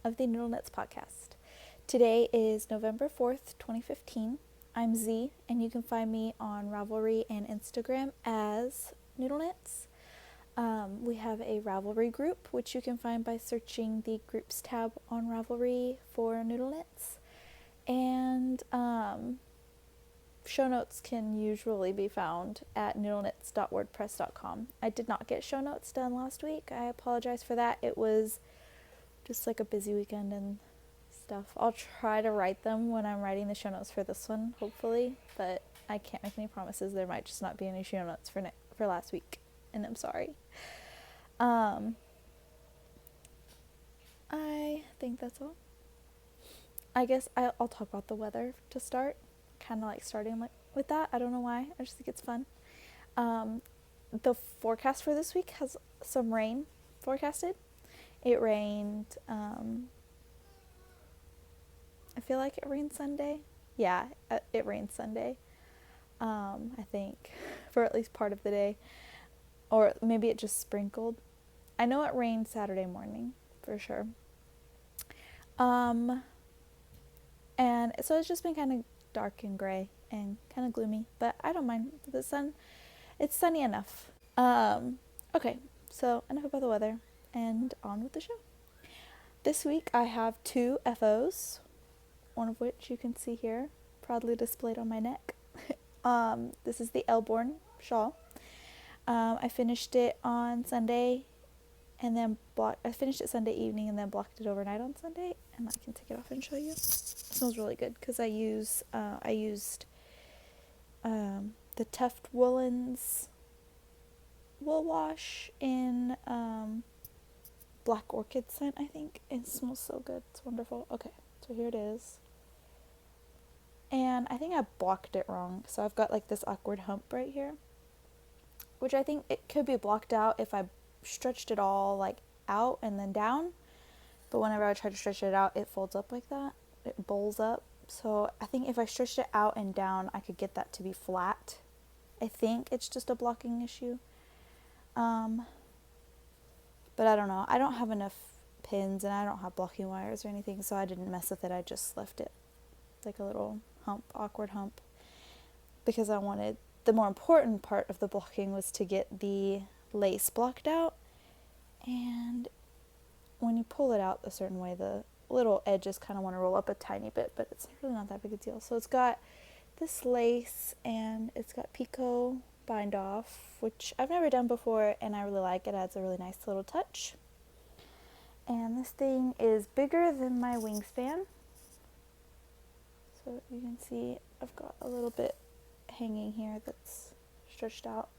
of the NoodlKnits podcast. Today is November 4th, 2015. I'm Z, and you can find me on Ravelry and Instagram as NoodlKnits. We have a Ravelry group, which you can find by searching the Groups tab on Ravelry for NoodlKnits. And show notes can usually be found at noodleknits.wordpress.com. I did not get show notes done last week. I apologize for that. It was just like a busy weekend and stuff. I'll try to write them when I'm writing the show notes for this one, hopefully, but I can't make any promises. There might just not be any show notes for last week, and I'm sorry. I think that's all. I guess I'll talk about the weather to start. Kind of like starting with that. I don't know why. I just think it's fun. The forecast for this week has some rain forecasted. It rained. I feel like it rained Sunday. Yeah, it rained Sunday. I think for at least part of the day, or maybe it just sprinkled. I know it rained Saturday morning for sure. And so it's just been kind of dark and gray and kind of gloomy, but I don't mind the sun. It's sunny enough. Okay, so enough about the weather and on with the show. This week I have 2 FOs, one of which you can see here, proudly displayed on my neck. This is the Elborn shawl. I finished it on Sunday and then I finished it Sunday evening and then blocked it overnight on Sunday, and I can take it off and show you. It smells really good because I used the Tuft Woolens wool wash in Black Orchid scent, I think. It smells so good. It's wonderful. Okay, so here it is. And I think I blocked it wrong, so I've got like this awkward hump right here, which I think it could be blocked out if I stretched it all like out and then down, but whenever I try to stretch it out, it folds up like that. It bowls up. So I think if I stretched it out and down, I could get that to be flat. I think it's just a blocking issue. But I don't know. I don't have enough pins and I don't have blocking wires or anything, so I didn't mess with it. I just left it like a little hump, awkward hump, because I wanted, the more important part of the blocking was to get the lace blocked out, and when you pull it out a certain way, the little edges kind of want to roll up a tiny bit, but it's really not that big a deal. So it's got this lace and it's got picot bind off, which I've never done before and I really like. It adds a really nice little touch. And this thing is bigger than my wingspan, so you can see I've got a little bit hanging here that's stretched out.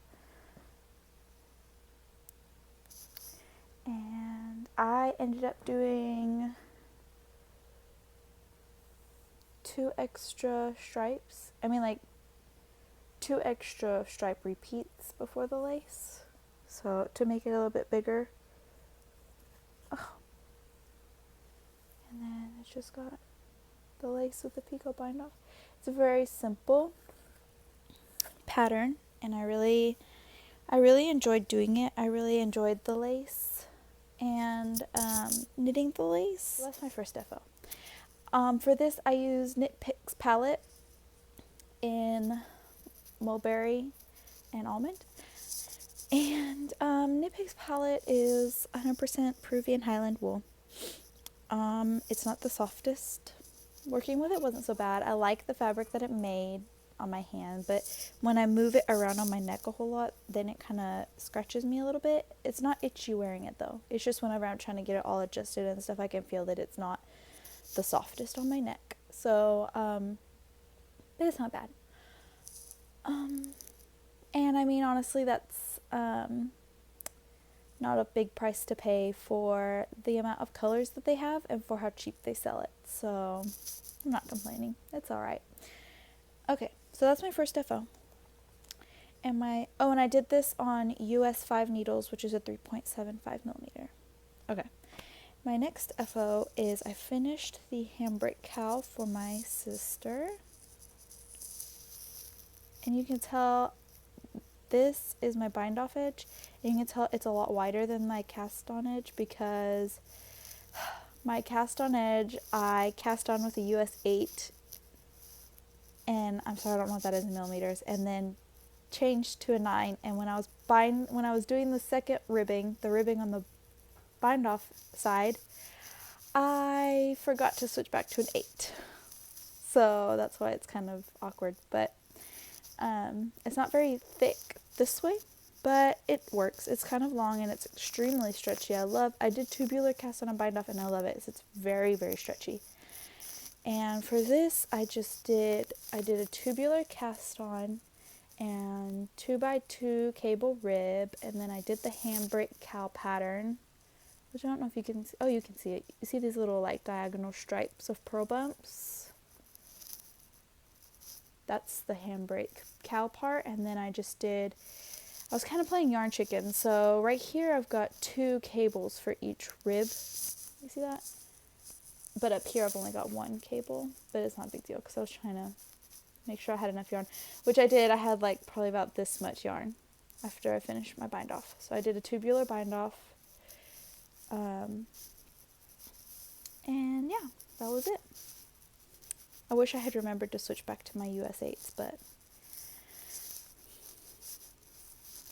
And I ended up doing 2 extra stripes. Like 2 extra stripe repeats before the lace, so to make it a little bit bigger. Oh. And then it's just got the lace with the picot bind off. It's a very simple pattern, and I really enjoyed doing it. I really enjoyed the lace and knitting the lace. So that's my first FO. For this, I used Pics palette in mulberry and almond. And Pics palette is 100% Peruvian Highland wool. It's not the softest. Working with it wasn't so bad. I like the fabric that it made on my hand, but when I move it around on my neck a whole lot, then it kind of scratches me a little bit. It's not itchy wearing it though. It's just whenever I'm trying to get it all adjusted and stuff, I can feel that it's not the softest on my neck. So, but it's not bad. And honestly, that's not a big price to pay for the amount of colors that they have and for how cheap they sell it. So I'm not complaining. It's all right. Okay, so that's my first FO. And I did this on US 5 needles, which is a 3.75 millimeter. Okay. My next FO is I finished the handbrake cowl for my sister. And you can tell this is my bind off edge. And you can tell it's a lot wider than my cast on edge because my cast on edge, I cast on with a US 8, and I'm sorry, I don't know what that is in millimeters, and then changed to a 9. And when I was doing the second ribbing, the ribbing on the bind off side, I forgot to switch back to an 8. So that's why it's kind of awkward, but it's not very thick this way, but it works. It's kind of long and it's extremely stretchy. I did tubular cast on and bind off, and I love it. It's very, very stretchy. And for this, I did a tubular cast on and 2x2 cable rib, and then I did the handbrake cow pattern, which I don't know if you can see. Oh, you can see it. You see these little like diagonal stripes of pearl bumps? That's the handbrake cow part. And then I was kind of playing yarn chicken. So right here I've got 2 cables for each rib. You see that? But up here I've only got 1 cable, but it's not a big deal because I was trying to make sure I had enough yarn, which I did. I had like probably about this much yarn after I finished my bind off. So I did a tubular bind off. And yeah, that was it. I wish I had remembered to switch back to my US 8s, but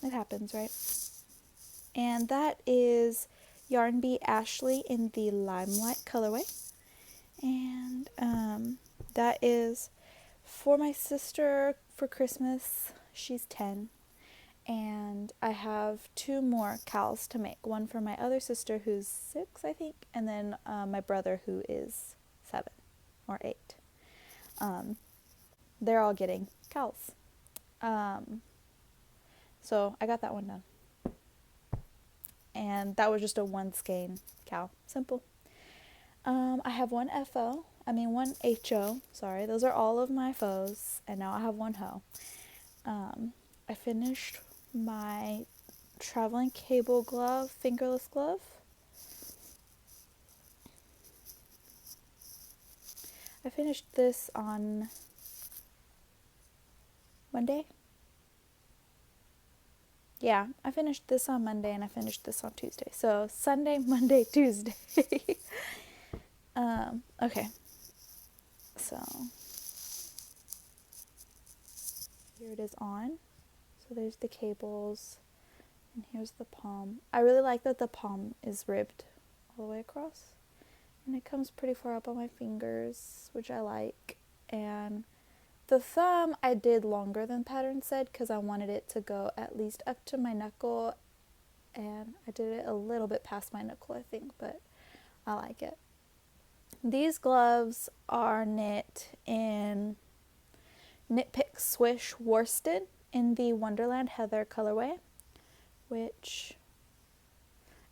it happens, right? And that is Yarn Bee Ashley in the Limelight colorway. And that is for my sister for Christmas. She's 10. And I have 2 more cows to make. One for my other sister who's 6, I think, and then my brother who is 7 or 8. They're all getting cows. So I got that one done. And that was just a 1 skein cow. Simple. I have 1 1 HO. Sorry, those are all of my faux. And now I have 1 hoe. I finished my traveling cable glove, fingerless glove. I finished this on Monday. Yeah, I finished this on Monday and I finished this on Tuesday. So Sunday, Monday, Tuesday. Okay. So here it is on. So there's the cables. And here's the palm. I really like that the palm is ribbed all the way across. And it comes pretty far up on my fingers, which I like. And the thumb I did longer than pattern said because I wanted it to go at least up to my knuckle. And I did it a little bit past my knuckle, I think, but I like it. These gloves are knit in Knit Pics Swish Worsted in the Wonderland Heather colorway, which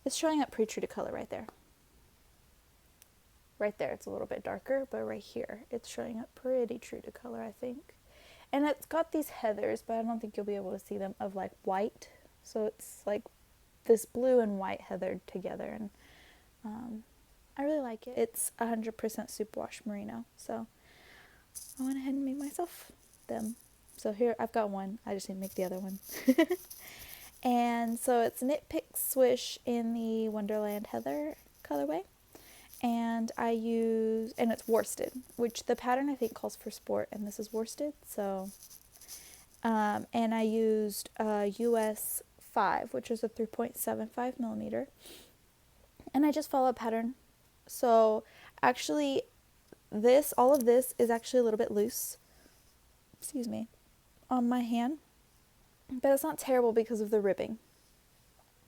is showing up pretty true to color right there. Right there it's a little bit darker, but right here it's showing up pretty true to color, I think. And it's got these heathers, but I don't think you'll be able to see them, of like white. So it's like this blue and white heathered together, and I really like it. It's 100% superwash merino, so I went ahead and made myself them. So here I've got 1. I just need to make the other one. And so it's Knit Pics Swish in the Wonderland Heather colorway. And and it's worsted, which the pattern I think calls for sport, and this is worsted. So, and I used a US 5, which is a 3.75 millimeter. And I just follow a pattern. So actually all of this is actually a little bit loose, excuse me, on my hand, but it's not terrible because of the ribbing.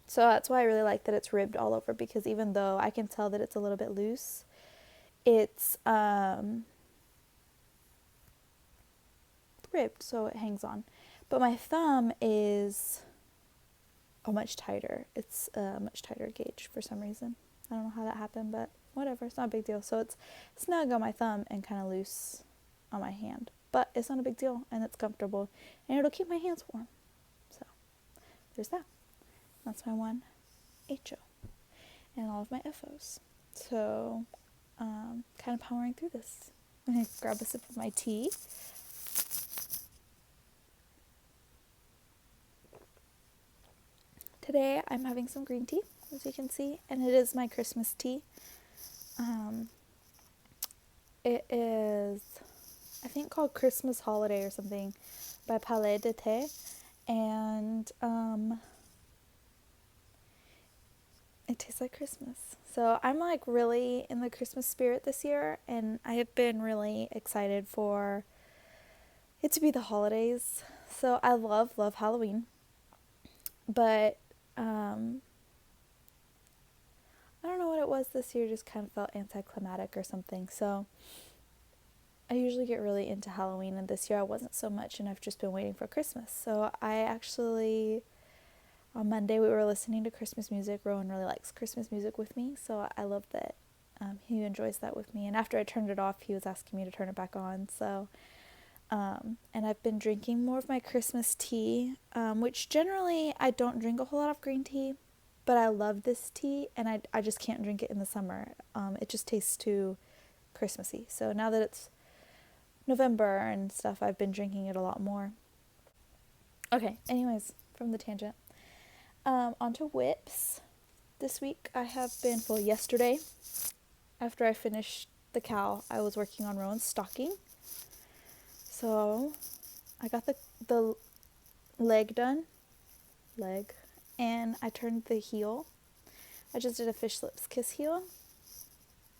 So that's why I really like that it's ribbed all over, because even though I can tell that it's a little bit loose, it's ribbed, so it hangs on. But my thumb is much tighter. It's a much tighter gauge for some reason. I don't know how that happened, but whatever, it's not a big deal. So it's snug on my thumb and kind of loose on my hand. But it's not a big deal, and it's comfortable, and it'll keep my hands warm. So there's that. That's my 1 HO and all of my FOs. So kind of powering through this. I'm going to grab a sip of my tea. Today I'm having some green tea, as you can see, and it is my Christmas tea. Um, it is, I think, called Christmas Holiday or something by Palais de Thé. And it tastes like Christmas. So I'm like really in the Christmas spirit this year, and I have been really excited for it to be the holidays. So I love Halloween. But I don't know what it was this year, just kind of felt anticlimactic or something. So I usually get really into Halloween, and this year I wasn't so much, and I've just been waiting for Christmas. So I actually, on Monday, we were listening to Christmas music. Rowan really likes Christmas music with me, so I love that he enjoys that with me. And after I turned it off, he was asking me to turn it back on. So, and I've been drinking more of my Christmas tea, which generally I don't drink a whole lot of green tea, but I love this tea, and I just can't drink it in the summer. It just tastes too Christmassy. So now that it's November and stuff, I've been drinking it a lot more. Okay, anyways, from the tangent. Onto whips. This week I have been, well, yesterday, after I finished the cow, I was working on Rowan's stocking. So I got the leg done, and I turned the heel. I just did a fish lips kiss heel,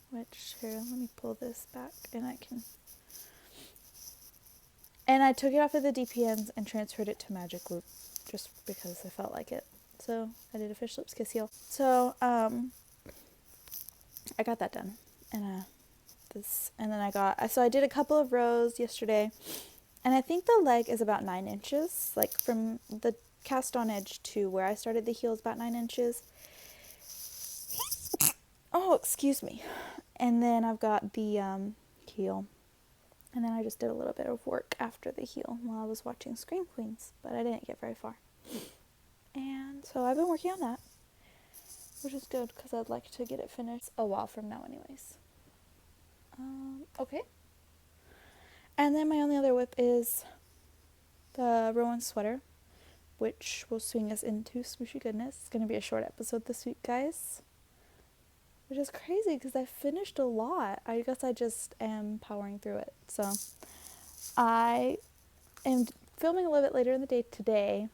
which, here, let me pull this back and I took it off of the DPNs and transferred it to Magic Loop just because I felt like it. So I did a fish lips kiss heel. So I got that done, and then I did a couple of rows yesterday, and I think the leg is about 9 inches, like from the cast on edge to where I started the heel is about 9 inches. Oh, excuse me. And then I've got the heel. And then I just did a little bit of work after the heel while I was watching Scream Queens, but I didn't get very far. And so I've been working on that, which is good because I'd like to get it finished a while from now anyways. Okay. And then my only other whip is the Rowan sweater, which will swing us into Smooshy Goodness. It's going to be a short episode this week, guys. Which is crazy because I finished a lot. I guess I just am powering through it. So I am filming a little bit later in the day today.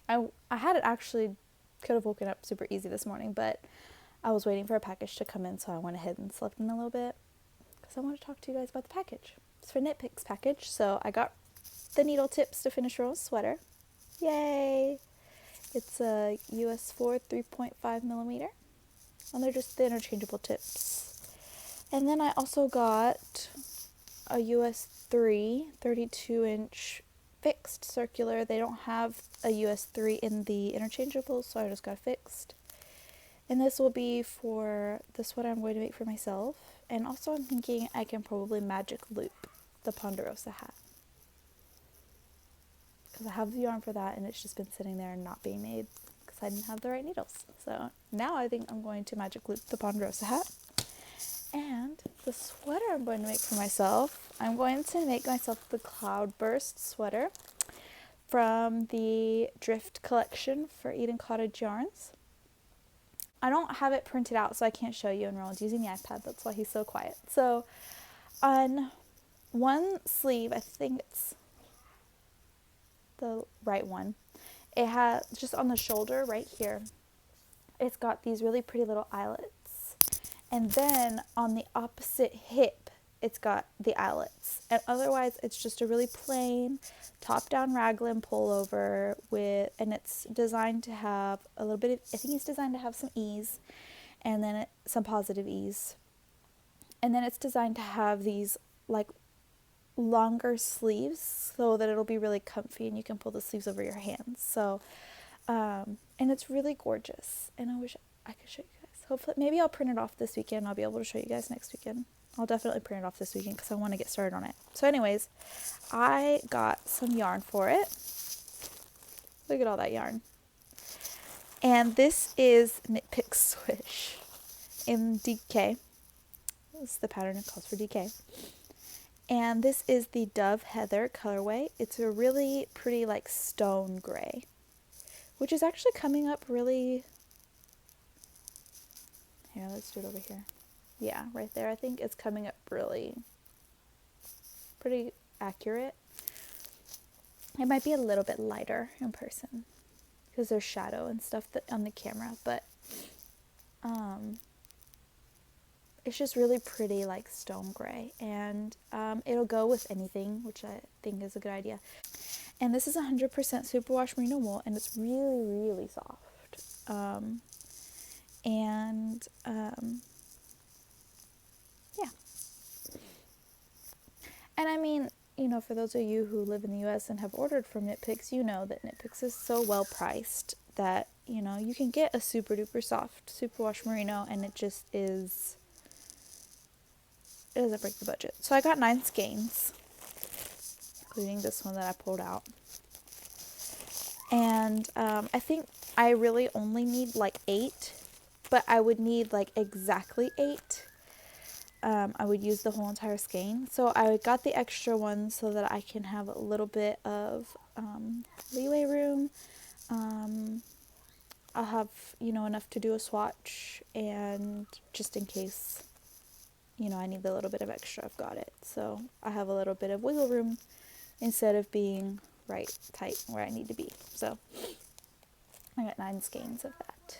I had it actually, could have woken up super easy this morning, but I was waiting for a package to come in, so I went ahead and slept in a little bit because I want to talk to you guys about the package. It's for Pics package, so I got the needle tips to finish Rowan's sweater. Yay! It's a US 4 3.5 millimeter. And they're just the interchangeable tips. And then I also got a US 3 32-inch fixed circular. They don't have a US 3 in the interchangeable, so I just got fixed. And this will be for the sweater I'm going to make for myself. And also I'm thinking I can probably magic loop the Ponderosa hat, because I have the yarn for that and it's just been sitting there and not being made because I didn't have the right needles. So now I think I'm going to magic loop the Ponderosa hat. And the sweater I'm going to make for myself, I'm going to make myself the Cloudburst sweater from the Drift collection for Eden Cottage Yarns. I don't have it printed out, so I can't show you, and Roland's using the iPad. That's why he's so quiet. So on one sleeve, I think it's the right one, it has, just on the shoulder right here, it's got these really pretty little eyelets. And then on the opposite hip, it's got the eyelets. And otherwise, it's just a really plain top-down raglan pullover and it's designed to have a little bit of, I think it's designed to have some ease, and then some positive ease. And then it's designed to have these like longer sleeves so that it'll be really comfy and you can pull the sleeves over your hands. So, and it's really gorgeous. And I wish I could show you guys. Hopefully, maybe I'll print it off this weekend. I'll be able to show you guys next weekend. I'll definitely print it off this weekend because I want to get started on it. So anyways, I got some yarn for it. Look at all that yarn. And this is Knit Pics Swish in DK. This is the pattern it calls for DK. And this is the Dove Heather colorway. It's a really pretty like stone gray, which is actually coming up really... Here, let's do it over here. Yeah, right there. I think it's coming up really pretty accurate. It might be a little bit lighter in person because there's shadow and stuff that on the camera, but it's just really pretty, like stone gray, and it'll go with anything, which I think is a good idea. And this is 100% superwash merino wool, and it's really, really soft. Yeah. And I mean, you know, for those of you who live in the US and have ordered from KnitPicks, you know that KnitPicks is so well priced that, you know, you can get a super duper soft superwash merino, and it just is, it doesn't break the budget. So I got 9 skeins, including this one that I pulled out. And I think I really only need like 8, but I would need like exactly 8. I would use the whole entire skein. So I got the extra one so that I can have a little bit of leeway room. I'll have, you know, enough to do a swatch, and just in case, you know, I need a little bit of extra, I've got it. So I have a little bit of wiggle room instead of being right tight where I need to be. So I got 9 skeins of that.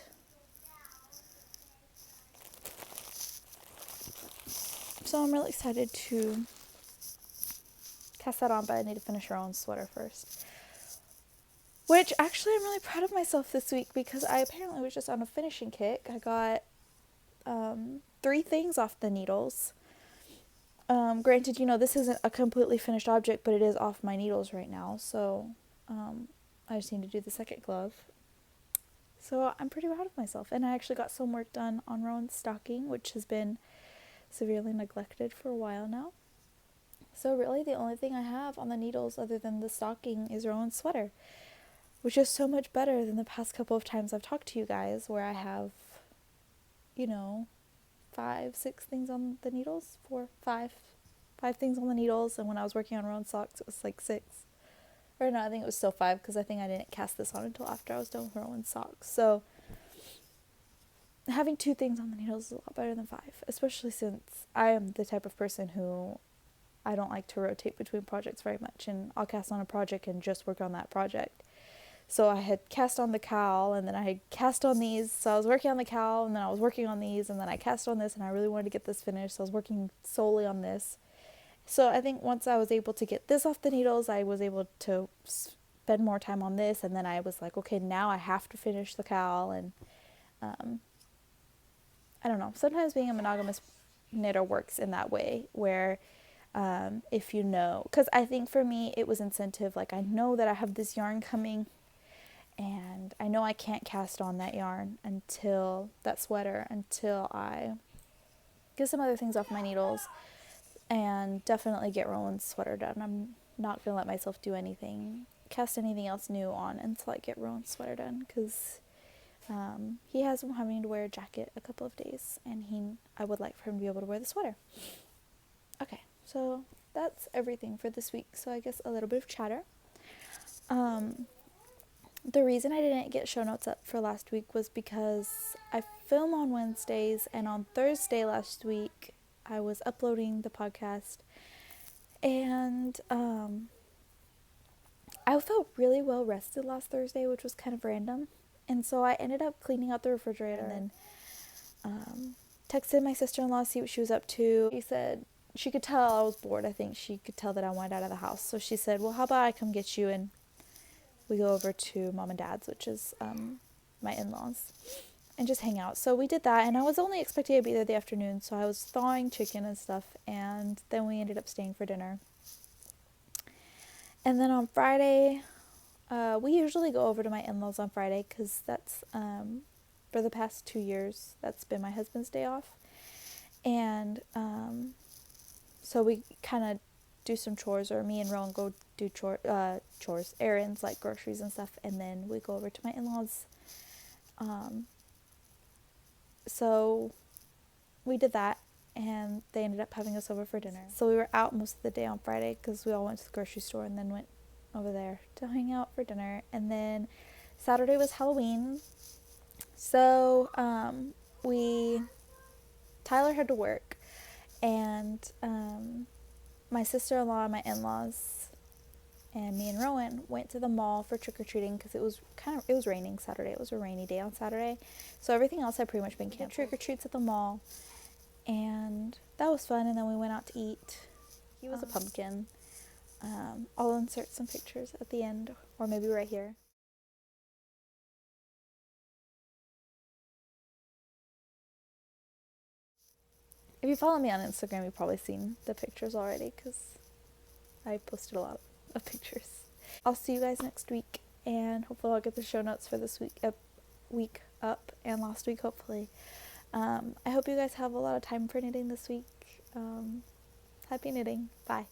So I'm really excited to cast that on, but I need to finish her own sweater first. Which, actually, I'm really proud of myself this week because I apparently was just on a finishing kick. I got 3 things off the needles. Granted, you know, this isn't a completely finished object, but it is off my needles right now. So I just need to do the second glove. So I'm pretty proud of myself. And I actually got some work done on Rowan's stocking, which has been severely neglected for a while now. So really the only thing I have on the needles other than the stocking is Rowan's sweater, which is so much better than the past couple of times I've talked to you guys where I have, you know, 5, 6 things on the needles, 4, 5 things on the needles. And when I was working on Rowan's socks, it was like 6. Or no, I think it was still 5 because I think I didn't cast this on until after I was done with Rowan's socks. So having 2 things on the needles is a lot better than 5, especially since I am the type of person who I don't like to rotate between projects very much, and I'll cast on a project and just work on that project. So I had cast on the cowl, and then I had cast on these, so I was working on the cowl, and then I was working on these, and then I cast on this, and I really wanted to get this finished, so I was working solely on this. So I think once I was able to get this off the needles, I was able to spend more time on this, and then I was like, okay, now I have to finish the cowl. And I don't know, sometimes being a monogamous knitter works in that way, where if you know, because I think for me it was incentive, like I know that I have this yarn coming, and I know I can't cast on that yarn until that sweater, until I get some other things off my needles and definitely get Rowan's sweater done. I'm not gonna let myself do anything, cast anything else new on until I get Rowan's sweater done, because he has been having to wear a jacket a couple of days, and I would like for him to be able to wear the sweater. Okay, so that's everything for this week. So I guess a little bit of chatter. The reason I didn't get show notes up for last week was because I film on Wednesdays, and on Thursday last week I was uploading the podcast, and I felt really well rested last Thursday, which was kind of random. And so I ended up cleaning out the refrigerator, and then texted my sister-in-law to see what she was up to. She said she could tell I was bored. I think she could tell that I wanted out of the house. So she said, well, how about I come get you, and we go over to Mom and Dad's, which is my in-laws, and just hang out. So we did that, and I was only expecting to be there the afternoon, so I was thawing chicken and stuff, and then we ended up staying for dinner. And then on Friday, we usually go over to my in-laws on Friday, because that's, for the past 2 years, that's been my husband's day off. And so we kind of do some chores, or me and Rowan go do chores, errands, like groceries and stuff, and then we go over to my in-laws. So we did that, and they ended up having us over for dinner. So we were out most of the day on Friday, because we all went to the grocery store and then went over there to hang out for dinner. And then Saturday was Halloween, so we Tyler had to work, and my sister-in-law and my in-laws and me and Rowan went to the mall for trick-or-treating because it was raining Saturday. It was a rainy day on Saturday, so everything else had pretty much been canceled. Trick-or-treats at the mall, and that was fun. And then we went out to eat. He was a pumpkin. I'll insert some pictures at the end, or maybe right here. If you follow me on Instagram, you've probably seen the pictures already because I posted a lot of pictures. I'll see you guys next week, and hopefully I'll get the show notes for this week up, and last week hopefully. I hope you guys have a lot of time for knitting this week. Happy knitting. Bye.